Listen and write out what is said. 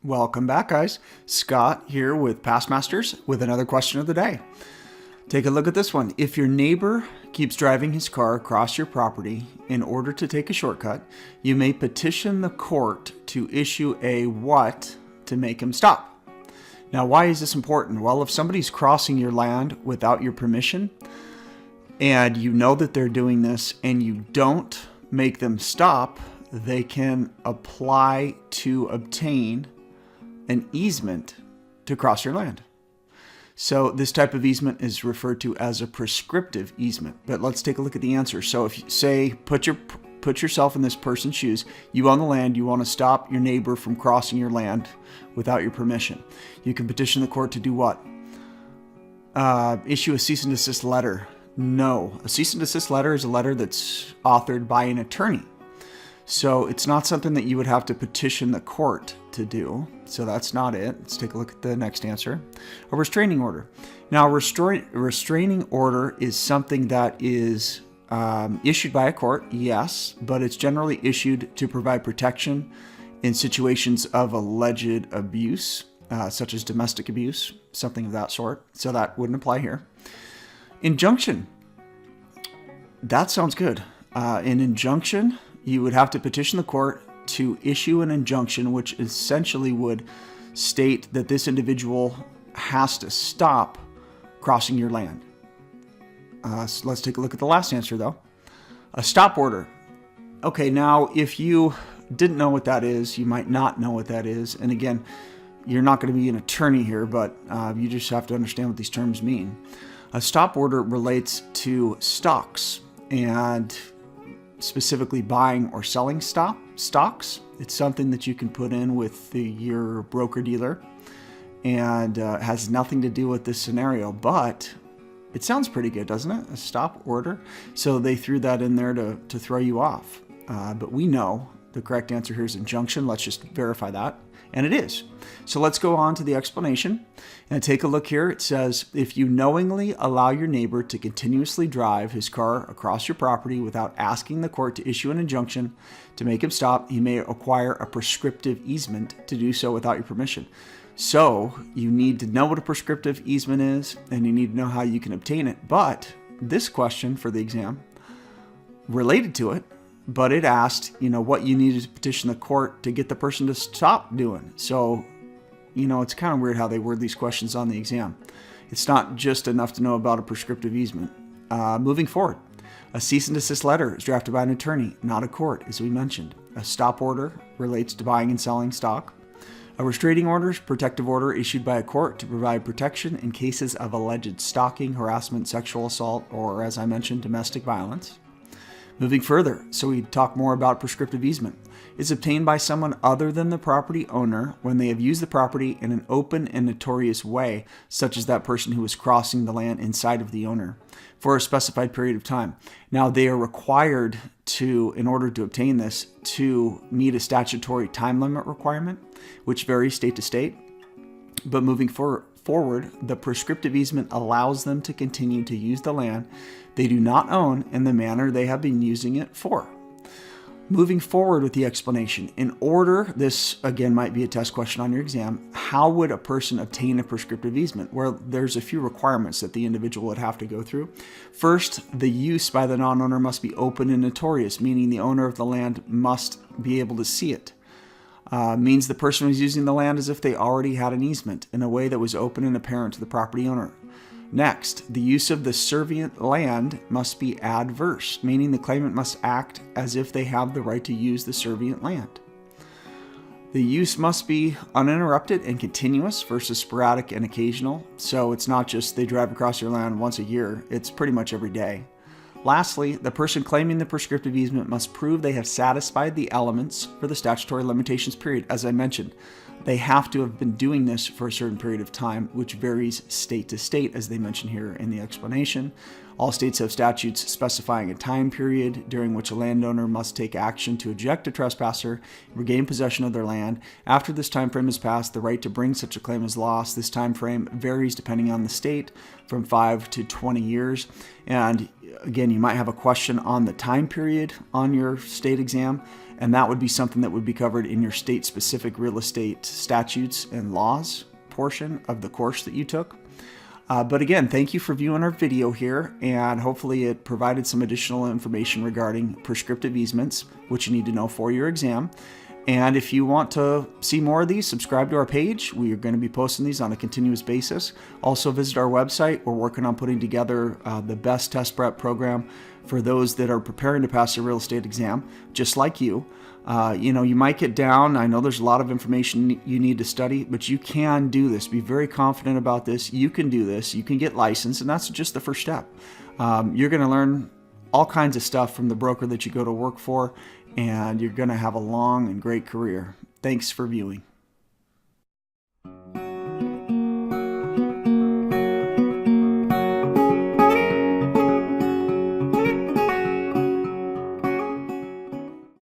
Welcome back, guys. Scott here with PassMasters with another question of the day. Take a look at this one. If your neighbor keeps driving his car across your property in order to take a shortcut, you may petition the court to issue a what to make him stop. Now, why is this important? Well, if somebody's crossing your land without your permission, and you know that they're doing this and you don't make them stop, they can apply to obtain an easement to cross your land. So this type of easement is referred to as a prescriptive easement. But let's take a look at the answer. So if you say, put yourself in this person's shoes, you own the land, you want to stop your neighbor from crossing your land without your permission. You can petition the court to do what? Issue a cease and desist letter. No, a cease and desist letter is a letter that's authored by an attorney. So it's not something that you would have to petition the court to do. So that's not it. Let's take a look at the next answer. A restraining order. Now, restraining order is something that is issued by a court, yes, but it's generally issued to provide protection in situations of alleged abuse, such as domestic abuse, something of that sort. So that wouldn't apply here. Injunction. That sounds good. An injunction, you would have to petition the court to issue an injunction, which essentially would state that this individual has to stop crossing your land. So let's take a look at the last answer, though. A stop order. Okay, now if you didn't know what that is, you might not know what that is. And again, you're not going to be an attorney here, but you just have to understand what these terms mean. A stop order relates to stocks, and specifically buying or selling stocks. It's something that you can put in with your broker-dealer, and has nothing to do with this scenario, but it sounds pretty good, doesn't it? A stop order. So they threw that in there to throw you off. But we know the correct answer here is injunction. Let's just verify that. And it is. So let's go on to the explanation and take a look here. It says, if you knowingly allow your neighbor to continuously drive his car across your property without asking the court to issue an injunction to make him stop, he may acquire a prescriptive easement to do so without your permission. So you need to know what a prescriptive easement is, and you need to know how you can obtain it. But this question for the exam related to it, but it asked, what you needed to petition the court to get the person to stop doing. So, it's kind of weird how they word these questions on the exam. It's not just enough to know about a prescriptive easement. Moving forward, a cease and desist letter is drafted by an attorney, not a court, as we mentioned. A stop order relates to buying and selling stock. A restraining order is a protective order issued by a court to provide protection in cases of alleged stalking, harassment, sexual assault, or, as I mentioned, domestic violence. Moving further, so we talk more about prescriptive easement. It's obtained by someone other than the property owner when they have used the property in an open and notorious way, such as that person who is crossing the land inside of the owner for a specified period of time. Now, they are required to, in order to obtain this, to meet a statutory time limit requirement, which varies state to state. But moving forward, the prescriptive easement allows them to continue to use the land they do not own in the manner they have been using it for. Moving forward with the explanation, in order, this again might be a test question on your exam, how would a person obtain a prescriptive easement? Well, there's a few requirements that the individual would have to go through. First, the use by the non-owner must be open and notorious, meaning the owner of the land must be able to see it. Means the person was using the land as if they already had an easement in a way that was open and apparent to the property owner. Next, the use of the servient land must be adverse, meaning the claimant must act as if they have the right to use the servient land. The use must be uninterrupted and continuous versus sporadic and occasional. So it's not just they drive across your land once a year, it's pretty much every day. Lastly, the person claiming the prescriptive easement must prove they have satisfied the elements for the statutory limitations period. As I mentioned, they have to have been doing this for a certain period of time, which varies state to state, as they mention here in the explanation. All states have statutes specifying a time period during which a landowner must take action to eject a trespasser and regain possession of their land. After this time frame is passed, the right to bring such a claim is lost. This time frame varies depending on the state, from 5 to 20 years. And again, you might have a question on the time period on your state exam, and that would be something that would be covered in your state-specific real estate statutes and laws portion of the course that you took. But again, thank you for viewing our video here, and hopefully it provided some additional information regarding prescriptive easements, which you need to know for your exam. And if you want to see more of these, subscribe to our page. We are going to be posting these on a continuous basis. Also visit our website. We're working on putting together the best test prep program for those that are preparing to pass a real estate exam, just like you. You might get down. I know there's a lot of information you need to study, but you can do this. Be very confident about this. You can do this. You can get licensed, and that's just the first step. You're going to learn all kinds of stuff from the broker that you go to work for, and you're going to have a long and great career. Thanks for viewing.